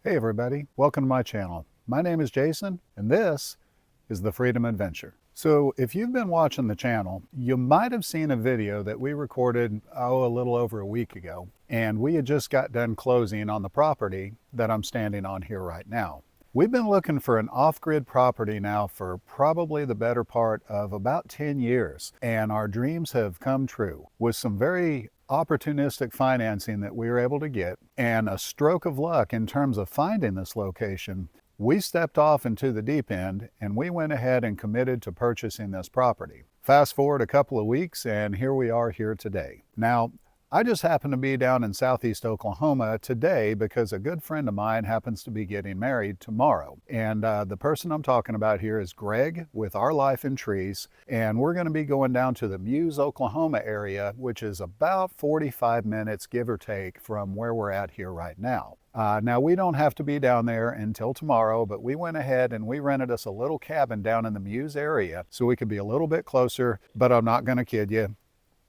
Hey everybody, welcome to my channel. My name is Jason and this is the Freedom Adventure. So if you've been watching the channel, you might have seen a video that we recorded, a little over a week ago, and we had just got done closing on the property that I'm standing on here right now. We've been looking for an off-grid property now for probably the better part of about 10 years, and our dreams have come true with some very opportunistic financing that we were able to get and a stroke of luck in terms of finding this location. We stepped off into the deep end and we went ahead and committed to purchasing this property. Fast forward a couple of weeks and here we are here today. Now, I just happen to be down in southeast Oklahoma today because a good friend of mine happens to be getting married tomorrow. And the person I'm talking about here is Greg with Our Life in Trees. And we're going to be going down to the Muse, Oklahoma area, which is about 45 minutes, give or take, from where we're at here right now. Now, we don't have to be down there until tomorrow, but we went ahead and we rented us a little cabin down in the Muse area so we could be a little bit closer, but I'm not going to kid you.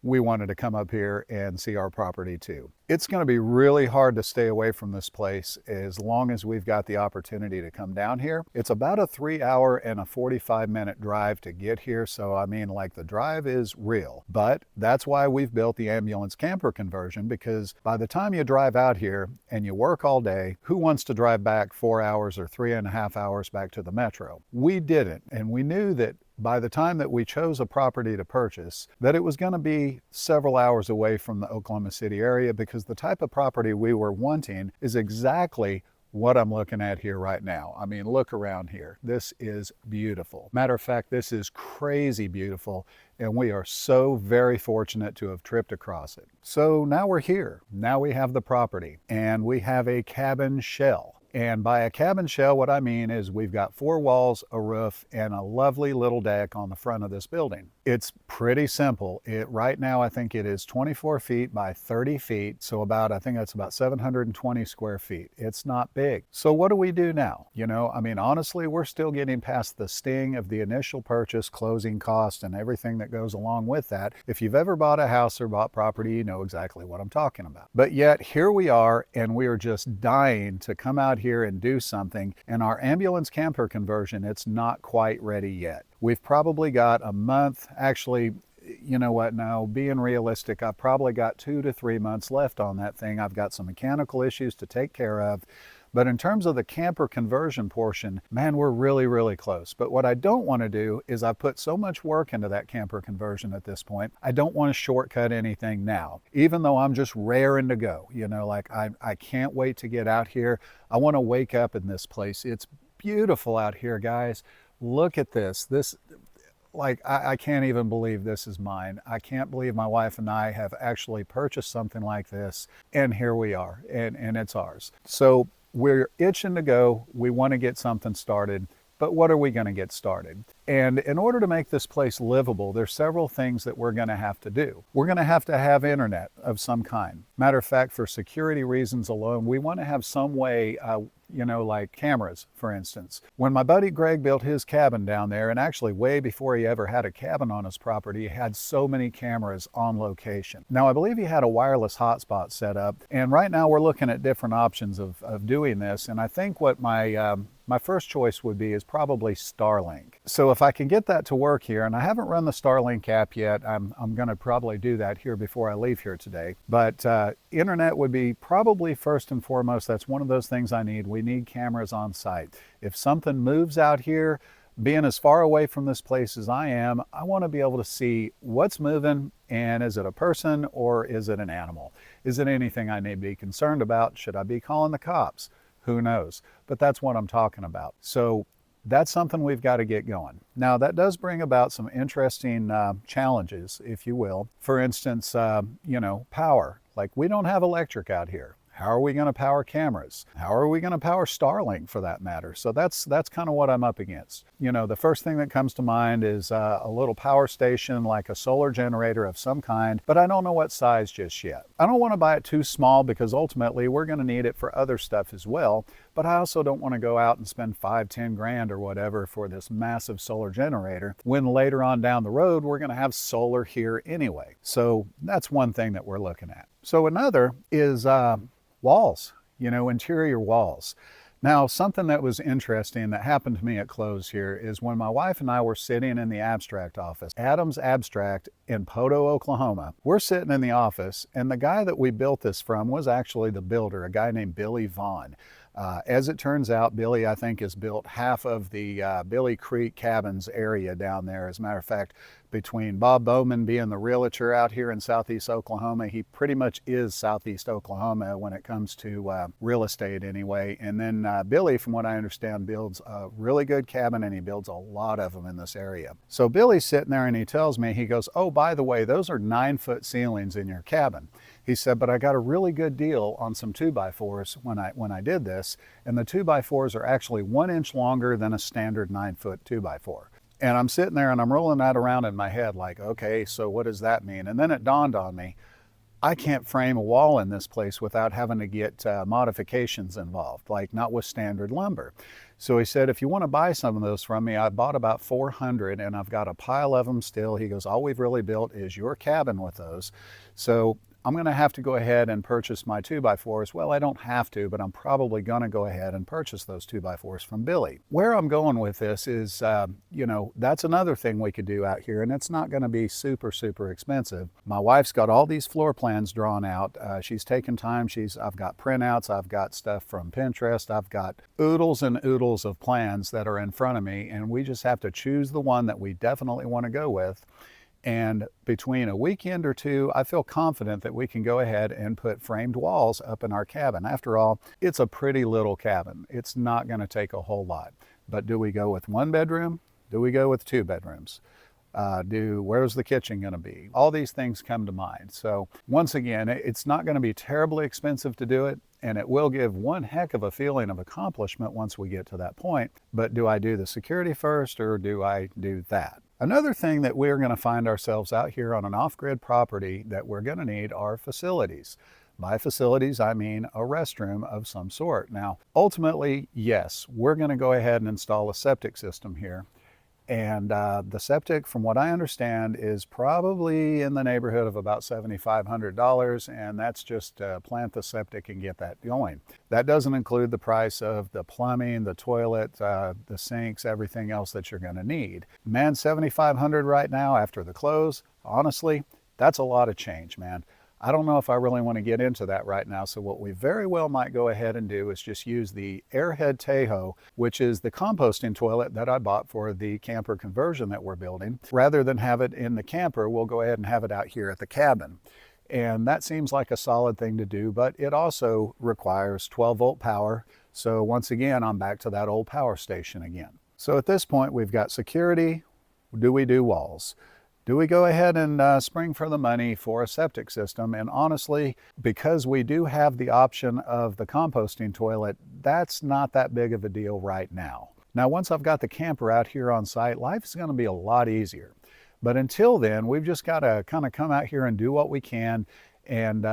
We wanted to come up here and see our property too. It's going to be really hard to stay away from this place as long as we've got the opportunity to come down here. It's about a 3-hour and a 45-minute drive to get here. So, I mean, like, the drive is real, but that's why we've built the ambulance camper conversion, because by the time you drive out here and you work all day, who wants to drive back 4 hours or 3.5 hours back to the metro? We didn't, and we knew that by the time that we chose a property to purchase, that it was going to be several hours away from the Oklahoma City area, because the type of property we were wanting is exactly what I'm looking at here right now. I mean, look around here. This is beautiful. Matter of fact, this is crazy beautiful, and we are so very fortunate to have tripped across it. So now we're here. Now we have the property, and we have a cabin shell. And by a cabin shell, what I mean is we've got 4 walls, a roof, and a lovely little deck on the front of this building. It's pretty simple. Right now, I think it is 24 feet by 30 feet. So I think that's about 720 square feet. It's not big. So what do we do now? You know, I mean, honestly, we're still getting past the sting of the initial purchase, closing cost, and everything that goes along with that. If you've ever bought a house or bought property, you know exactly what I'm talking about. But yet here we are, and we are just dying to come out here and do something. And our ambulance camper conversion, it's not quite ready yet. We've probably got a month. Actually, you know what, now being realistic, I've probably got 2 to 3 months left on that thing. I've got some mechanical issues to take care of. But in terms of the camper conversion portion, man, we're really, really close. But what I don't want to do is I've put so much work into that camper conversion at this point. I don't want to shortcut anything now, even though I'm just raring to go. You know, like I can't wait to get out here. I want to wake up in this place. It's beautiful out here, guys. Look at this. Like, I can't even believe this is mine. I can't believe my wife and I have actually purchased something like this. And here we are, and it's ours. So we're itching to go. We want to get something started, but what are we going to get started? And in order to make this place livable, there's several things that we're going to have to do. We're going to have internet of some kind. Matter of fact, for security reasons alone, we want to have some way, you know, like cameras, for instance. When my buddy Greg built his cabin down there, and actually way before he ever had a cabin on his property, he had so many cameras on location. Now, I believe he had a wireless hotspot set up, and right now we're looking at different options of doing this. And I think what my first choice would be is probably Starlink. So if I can get that to work here, and I haven't run the Starlink app yet, I'm going to probably do that here before I leave here today. But internet would be probably first and foremost. That's one of those things I need. We need cameras on site. If something moves out here, being as far away from this place as I am, I want to be able to see what's moving, and is it a person or is it an animal? Is it anything I need to be concerned about? Should I be calling the cops? Who knows? But that's what I'm talking about. So that's something we've got to get going. Now, that does bring about some interesting challenges, if you will. For instance, you know, power. Like, we don't have electric out here. How are we going to power cameras? How are we going to power Starlink, for that matter? So that's kind of what I'm up against. You know, the first thing that comes to mind is a little power station, like a solar generator of some kind, but I don't know what size just yet. I don't want to buy it too small, because ultimately we're going to need it for other stuff as well. But I also don't want to go out and spend 5-10 grand or whatever for this massive solar generator, when later on down the road we're going to have solar here anyway. So that's one thing that we're looking at. So another is walls, you know, interior walls. Now, something that was interesting that happened to me at close here is when my wife and I were sitting in the abstract office, Adams Abstract in Poto, Oklahoma. We're sitting in the office, and the guy that we built this from was actually the builder, a guy named Billy Vaughn. As it turns out, Billy, I think, has built half of the Billy Creek Cabins area down there. As a matter of fact, between Bob Bowman being the realtor out here in southeast Oklahoma, he pretty much is southeast Oklahoma when it comes to real estate anyway. And then Billy, from what I understand, builds a really good cabin, and he builds a lot of them in this area. So Billy's sitting there and he tells me, he goes, "Oh, by the way, those are 9-foot ceilings in your cabin." He said, "But I got a really good deal on some 2x4s when I did this, and the 2x4s are actually 1 inch longer than a standard 9-foot 2x4. And I'm sitting there and I'm rolling that around in my head like, okay, so what does that mean? And then it dawned on me, I can't frame a wall in this place without having to get modifications involved, like not with standard lumber. So he said, if you want to buy some of those from me, I bought about 400 and I've got a pile of them still. He goes, all we've really built is your cabin with those. So I'm going to have to go ahead and purchase my 2x4s. Well, I don't have to, but I'm probably going to go ahead and purchase those 2x4s from Billy. Where I'm going with this is, that's another thing we could do out here, and it's not going to be super, super expensive. My wife's got all these floor plans drawn out. She's taken time. I've got printouts. I've got stuff from Pinterest. I've got oodles and oodles of plans that are in front of me, and we just have to choose the one that we definitely want to go with. And between a weekend or two, I feel confident that we can go ahead and put framed walls up in our cabin. After all, it's a pretty little cabin. It's not going to take a whole lot. But do we go with 1 bedroom? Do we go with 2 bedrooms? Where's the kitchen going to be? All these things come to mind. So once again, it's not going to be terribly expensive to do it, and it will give one heck of a feeling of accomplishment once we get to that point. But do I do the security first, or do I do that? Another thing that we're going to find ourselves out here on an off-grid property that we're going to need are facilities. By facilities, I mean a restroom of some sort. Now, ultimately, yes, we're going to go ahead and install a septic system here. And the septic, from what I understand, is probably in the neighborhood of about $7,500, and that's just plant the septic and get that going. That doesn't include the price of the plumbing, the toilet, the sinks, everything else that you're going to need. Man, $7,500 right now after the close, honestly, that's a lot of change, man. I don't know if I really want to get into that right now, so what we very well might go ahead and do is just use the Airhead Tahoe, which is the composting toilet that I bought for the camper conversion that we're building. Rather than have it in the camper, we'll go ahead and have it out here at the cabin. And that seems like a solid thing to do, but it also requires 12-volt power. So once again, I'm back to that old power station again. So at this point, we've got security. Do we do walls? Do we go ahead and spring for the money for a septic system? And honestly, because we do have the option of the composting toilet, that's not that big of a deal right now. Now, once I've got the camper out here on site, life is going to be a lot easier. But until then, we've just got to kind of come out here and do what we can and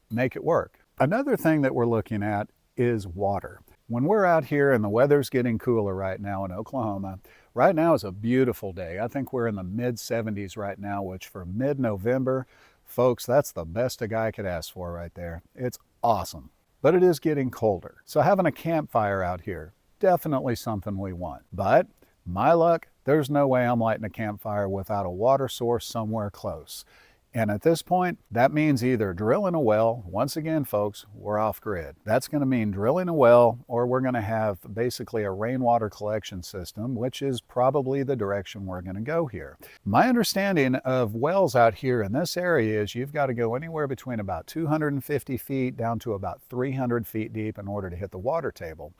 make it work. Another thing that we're looking at is water. When we're out here and the weather's getting cooler right now in Oklahoma, right now is a beautiful day. I think we're in the mid-70s right now, which for mid-November, folks, that's the best a guy could ask for right there. It's awesome. But it is getting colder. So having a campfire out here, definitely something we want. But my luck, there's no way I'm lighting a campfire without a water source somewhere close. And at this point, that means either drilling a well. Once again, folks, we're off grid. That's going to mean drilling a well, or we're going to have basically a rainwater collection system, which is probably the direction we're going to go here. My understanding of wells out here in this area is you've got to go anywhere between about 250 feet down to about 300 feet deep in order to hit the water table.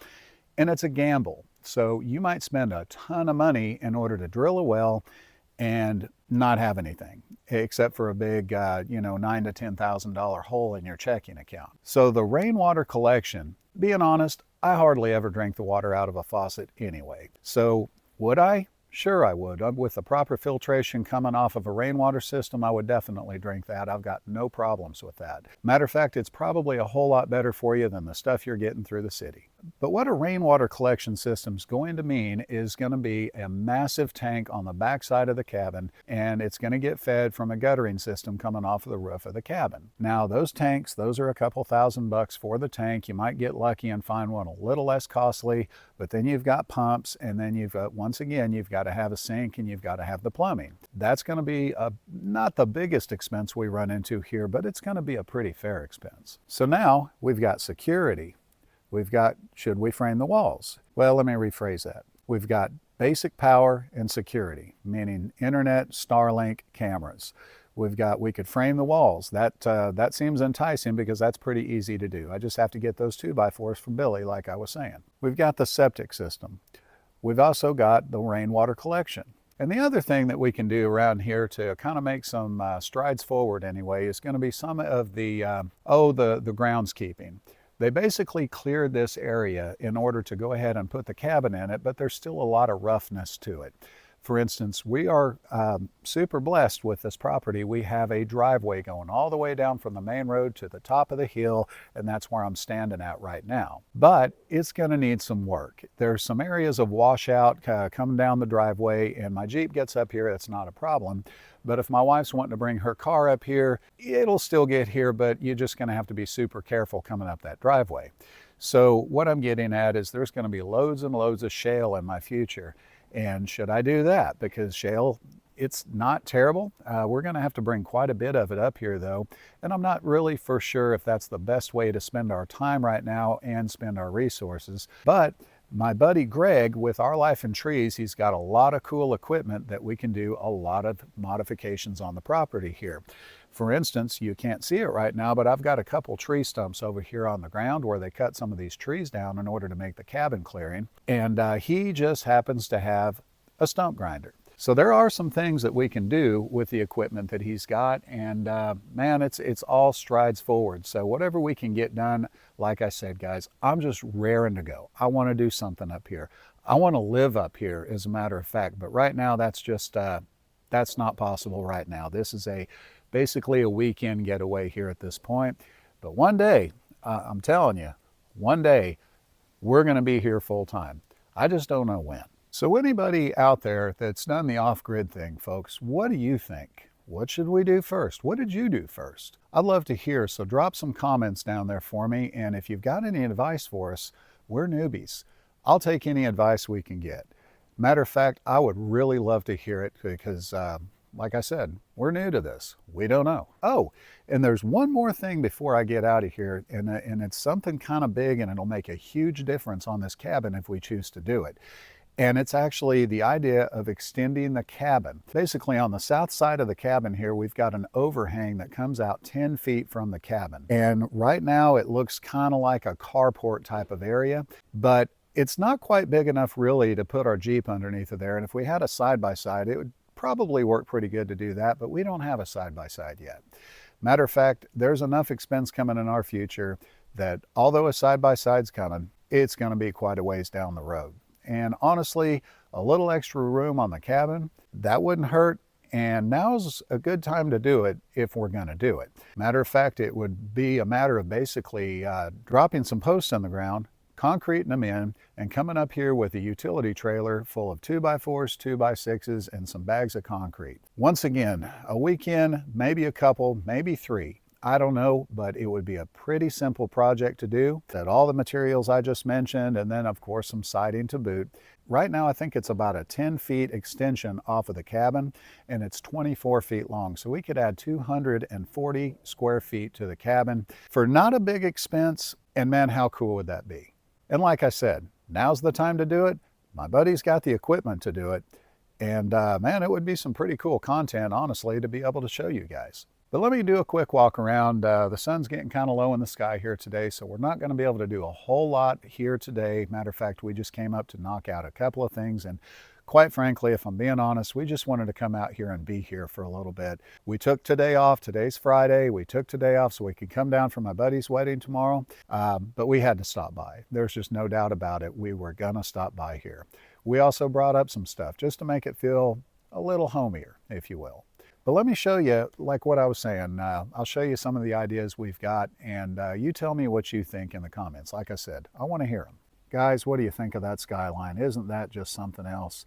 And it's a gamble. So you might spend a ton of money in order to drill a well and not have anything except for a big, $9,000 to $10,000 hole in your checking account. So the rainwater collection, being honest, I hardly ever drink the water out of a faucet anyway. So would I? Sure I would. With the proper filtration coming off of a rainwater system, I would definitely drink that. I've got no problems with that. Matter of fact, it's probably a whole lot better for you than the stuff you're getting through the city. But what a rainwater collection system is going to mean is going to be a massive tank on the back side of the cabin, and it's going to get fed from a guttering system coming off of the roof of the cabin. Now those tanks, those are a couple $1,000 for the tank. You might get lucky and find one a little less costly, but then you've got pumps, and then you've got, once again, you've got to have a sink and you've got to have the plumbing. That's going to be not the biggest expense we run into here, but it's going to be a pretty fair expense. So now we've got security. We've got, should we frame the walls? Well, let me rephrase that. We've got basic power and security, meaning internet, Starlink, cameras. We've got, we could frame the walls. That seems enticing because that's pretty easy to do. I just have to get those 2x4s from Billy, like I was saying. We've got the septic system. We've also got the rainwater collection. And the other thing that we can do around here to kind of make some strides forward anyway is going to be some of the groundskeeping. They basically cleared this area in order to go ahead and put the cabin in it, but there's still a lot of roughness to it. For instance, we are super blessed with this property. We have a driveway going all the way down from the main road to the top of the hill, and that's where I'm standing at right now. But it's going to need some work. There's some areas of washout coming down the driveway, and my Jeep gets up here, that's not a problem. But if my wife's wanting to bring her car up here, it'll still get here, but you're just going to have to be super careful coming up that driveway. So what I'm getting at is there's going to be loads and loads of shale in my future. And should I do that? Because shale, it's not terrible. We're going to have to bring quite a bit of it up here though. And I'm not really for sure if that's the best way to spend our time right now and spend our resources. But my buddy Greg with Our Life in Trees, he's got a lot of cool equipment that we can do a lot of modifications on the property here. For instance, you can't see it right now, but I've got a couple tree stumps over here on the ground where they cut some of these trees down in order to make the cabin clearing. And he just happens to have a stump grinder. So there are some things that we can do with the equipment that he's got, and man, it's all strides forward. So whatever we can get done, like I said, guys, I'm just raring to go. I want to do something up here. I want to live up here, as a matter of fact, but right now that's just, that's not possible right now. This is basically a weekend getaway here at this point. But one day, I'm telling you, one day we're going to be here full time. I just don't know when. So anybody out there that's done the off-grid thing, folks, what do you think? What should we do first? What did you do first? I'd love to hear, so drop some comments down there for me. And if you've got any advice for us, we're newbies. I'll take any advice we can get. Matter of fact, I would really love to hear it because, like I said, we're new to this. We don't know. Oh, and there's one more thing before I get out of here, and it's something kind of big, and it'll make a huge difference on this cabin if we choose to do it. And it's actually the idea of extending the cabin. Basically on the south side of the cabin here, we've got an overhang that comes out 10 feet from the cabin. And right now it looks kind of like a carport type of area, but it's not quite big enough really to put our Jeep underneath of there. And if we had a side-by-side, it would probably work pretty good to do that, but we don't have a side-by-side yet. Matter of fact, there's enough expense coming in our future that although a side-by-side's coming, it's going to be quite a ways down the road. And honestly, a little extra room on the cabin, that wouldn't hurt. And now's a good time to do it if we're going to do it. Matter of fact, it would be a matter of basically dropping some posts on the ground, concreting them in, and coming up here with a utility trailer full of 2x4s, 2x6s, and some bags of concrete. Once again, a weekend, maybe a couple, maybe 3. I don't know, but it would be a pretty simple project to do. That all the materials I just mentioned, and then of course some siding to boot. Right now I think it's about a 10 feet extension off of the cabin, and it's 24 feet long. So we could add 240 square feet to the cabin for not a big expense. And man, how cool would that be? And like I said, now's the time to do it. My buddy's got the equipment to do it. And man, it would be some pretty cool content, honestly, to be able to show you guys. But let me do a quick walk around. The sun's getting kind of low in the sky here today, so we're not going to be able to do a whole lot here today. Matter of fact, we just came up to knock out a couple of things, and quite frankly, if I'm being honest, we just wanted to come out here and be here for a little bit. We took today off. Today's Friday. We took today off so we could come down for my buddy's wedding tomorrow, but we had to stop by. There's just no doubt about it. We were going to stop by here. We also brought up some stuff just to make it feel a little homier, if you will. But let me show you, like what I was saying, I'll show you some of the ideas we've got, and you tell me what you think in the comments. Like I said, I want to hear them. Guys, what do you think of that skyline? Isn't that just something else?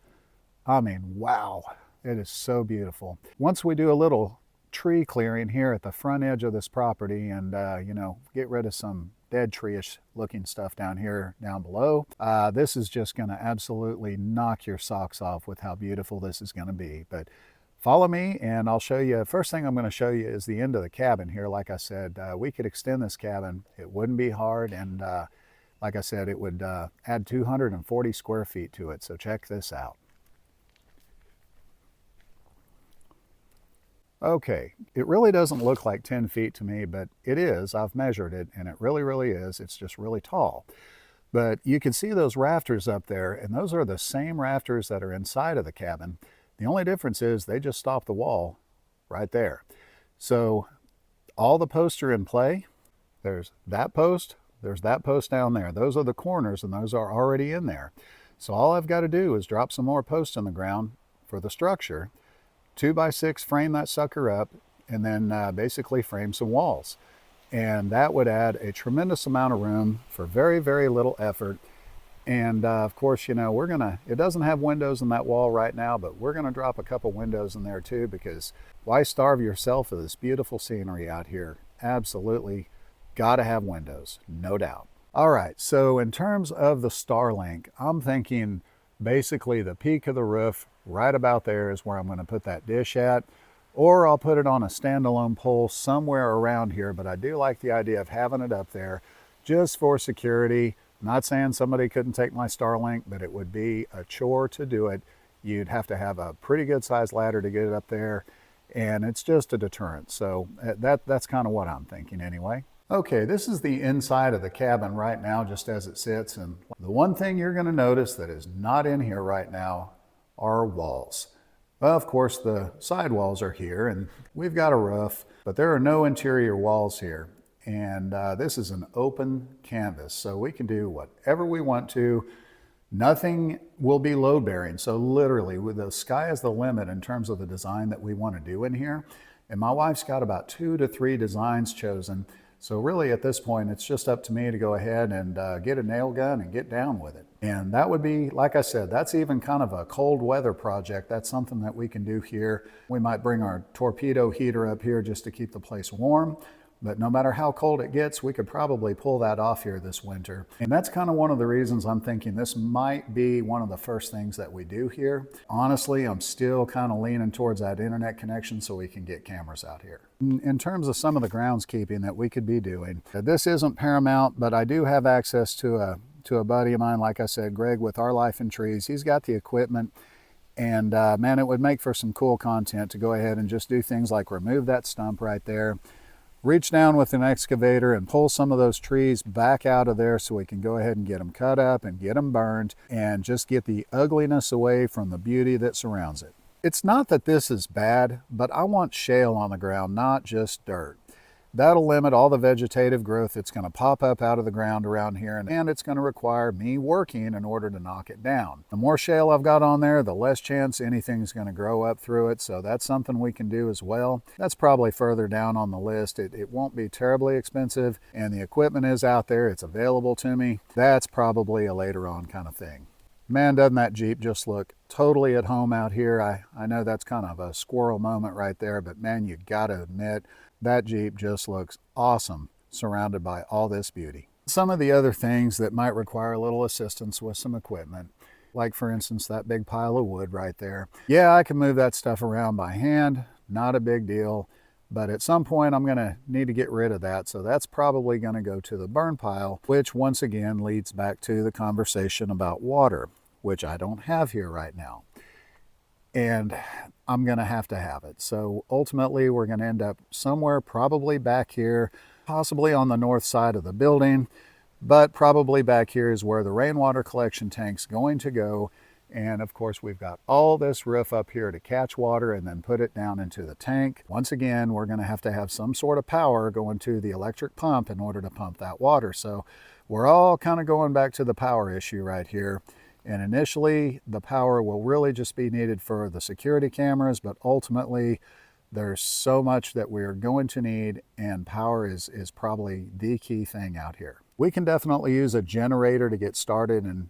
I mean, wow, it is so beautiful. Once we do a little tree clearing here at the front edge of this property and, you know, get rid of some dead tree-ish looking stuff down here, down below, this is just gonna absolutely knock your socks off with how beautiful this is gonna be. But follow me and I'll show you. First thing I'm gonna show you is the end of the cabin here. Like I said, we could extend this cabin. It wouldn't be hard, and like I said, it would add 240 square feet to it. So check this out. Okay, it really doesn't look like 10 feet to me, but it is. I've measured it, and it really, really is. It's just really tall. But you can see those rafters up there, and those are the same rafters that are inside of the cabin. The only difference is they just stop the wall right there. So all the posts are in play. There's that post down there. Those are the corners, and those are already in there. So all I've got to do is drop some more posts in the ground for the structure, 2x6 frame that sucker up, and then basically frame some walls. And that would add a tremendous amount of room for very, very little effort. And of course, you know, it doesn't have windows in that wall right now, but we're gonna drop a couple windows in there too, because why starve yourself of this beautiful scenery out here? Absolutely gotta have windows, no doubt. All right, so in terms of the Starlink, I'm thinking basically the peak of the roof right about there is where I'm going to put that dish at, or I'll put it on a standalone pole somewhere around here. But I do like the idea of having it up there just for security. Not saying somebody couldn't take my Starlink, but it would be a chore to do it. You'd have to have a pretty good sized ladder to get it up there, and it's just a deterrent. So that's kind of what I'm thinking anyway. Okay, this is the inside of the cabin right now, just as it sits. And the one thing you're going to notice that is not in here right now are walls. Well, of course, the side walls are here, and we've got a roof, but there are no interior walls here. And this is an open canvas, so we can do whatever we want to. Nothing will be load bearing. So literally, the sky is the limit in terms of the design that we want to do in here. And my wife's got about 2 to 3 designs chosen. So really at this point, it's just up to me to go ahead and get a nail gun and get down with it. And that would be, like I said, that's even kind of a cold weather project. That's something that we can do here. We might bring our torpedo heater up here just to keep the place warm. But no matter how cold it gets, we could probably pull that off here this winter. And that's kind of one of the reasons I'm thinking this might be one of the first things that we do here. Honestly, I'm still kind of leaning towards that internet connection so we can get cameras out here. In terms of some of the groundskeeping that we could be doing, this isn't paramount, but I do have access to a buddy of mine, like I said, Greg with Our Life in Trees. He's got the equipment, and man, it would make for some cool content to go ahead and just do things like remove that stump right there, reach down with an excavator and pull some of those trees back out of there so we can go ahead and get them cut up and get them burned and just get the ugliness away from the beauty that surrounds it. It's not that this is bad, but I want shale on the ground, not just dirt. That'll limit all the vegetative growth that's going to pop up out of the ground around here, and it's going to require me working in order to knock it down. The more shale I've got on there, the less chance anything's going to grow up through it, so that's something we can do as well. That's probably further down on the list. It won't be terribly expensive, and the equipment is out there. It's available to me. That's probably a later on kind of thing. Man, doesn't that Jeep just look totally at home out here? I know that's kind of a squirrel moment right there, but man, you gotta admit, that Jeep just looks awesome surrounded by all this beauty. Some of the other things that might require a little assistance with some equipment, like for instance, that big pile of wood right there. Yeah, I can move that stuff around by hand, not a big deal, but at some point I'm gonna need to get rid of that. So that's probably gonna go to the burn pile, which once again leads back to the conversation about water, which I don't have here right now. And I'm gonna have to have it. So ultimately we're gonna end up somewhere probably back here, possibly on the north side of the building, but probably back here is where the rainwater collection tank's going to go. And of course we've got all this roof up here to catch water and then put it down into the tank. Once again, we're gonna have to have some sort of power going to the electric pump in order to pump that water. So we're all kind of going back to the power issue right here. And initially, the power will really just be needed for the security cameras, but ultimately, there's so much that we're going to need, and power is probably the key thing out here. We can definitely use a generator to get started, and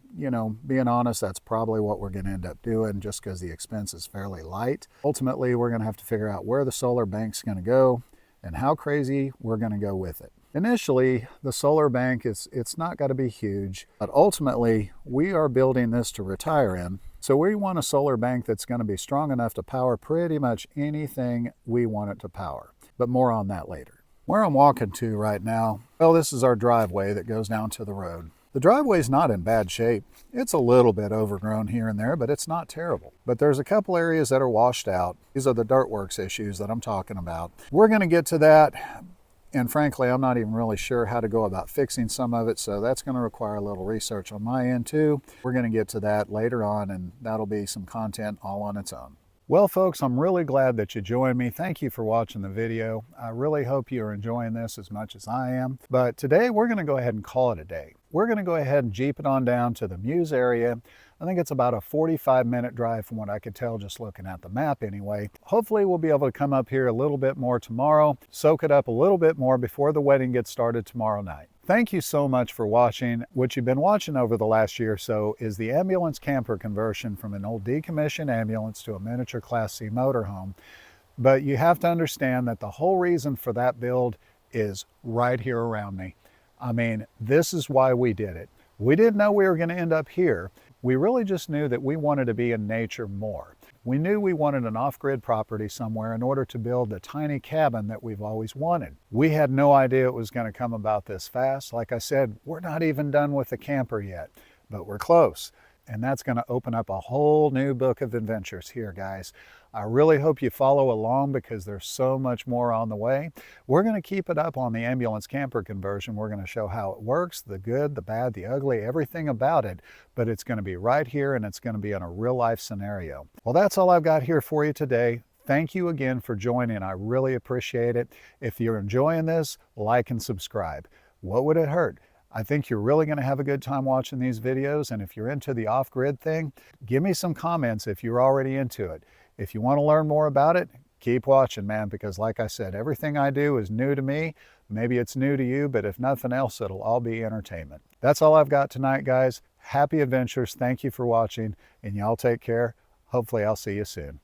being honest, that's probably what we're going to end up doing just because the expense is fairly light. Ultimately, we're going to have to figure out where the solar bank's going to go and how crazy we're going to go with it. Initially, the solar bank it's not got to be huge, but ultimately we are building this to retire in. So we want a solar bank that's going to be strong enough to power pretty much anything we want it to power. But more on that later. Where I'm walking to right now, well, this is our driveway that goes down to the road. The driveway's not in bad shape. It's a little bit overgrown here and there, but it's not terrible. But there's a couple areas that are washed out. These are the Dirtworks issues that I'm talking about. We're going to get to that. And frankly, I'm not even really sure how to go about fixing some of it, so that's going to require a little research on my end too. We're going to get to that later on, and that'll be some content all on its own. Well, folks, I'm really glad that you joined me. Thank you for watching the video. I really hope you're enjoying this as much as I am. But today we're going to go ahead and call it a day. We're going to go ahead and jeep it on down to the Muse area. I think it's about a 45-minute drive from what I could tell just looking at the map anyway. Hopefully we'll be able to come up here a little bit more tomorrow, soak it up a little bit more before the wedding gets started tomorrow night. Thank you so much for watching. What you've been watching over the last year or so is the ambulance camper conversion from an old decommissioned ambulance to a miniature Class C motorhome. But you have to understand that the whole reason for that build is right here around me. I mean, this is why we did it. We didn't know we were going to end up here. We really just knew that we wanted to be in nature more. We knew we wanted an off-grid property somewhere in order to build the tiny cabin that we've always wanted. We had no idea it was going to come about this fast. Like I said, we're not even done with the camper yet, but we're close. And that's going to open up a whole new book of adventures here, guys. I really hope you follow along because there's so much more on the way. We're going to keep it up on the ambulance camper conversion. We're going to show how it works, the good, the bad, the ugly, everything about it. But it's going to be right here, and it's going to be in a real life scenario. Well, that's all I've got here for you today. Thank you again for joining. I really appreciate it. If you're enjoying this, like and subscribe. What would it hurt? I think you're really going to have a good time watching these videos, and if you're into the off-grid thing, give me some comments if you're already into it. If you want to learn more about it, keep watching, man, because like I said, everything I do is new to me. Maybe it's new to you, but if nothing else, it'll all be entertainment. That's all I've got tonight, guys. Happy adventures. Thank you for watching, and y'all take care. Hopefully I'll see you soon.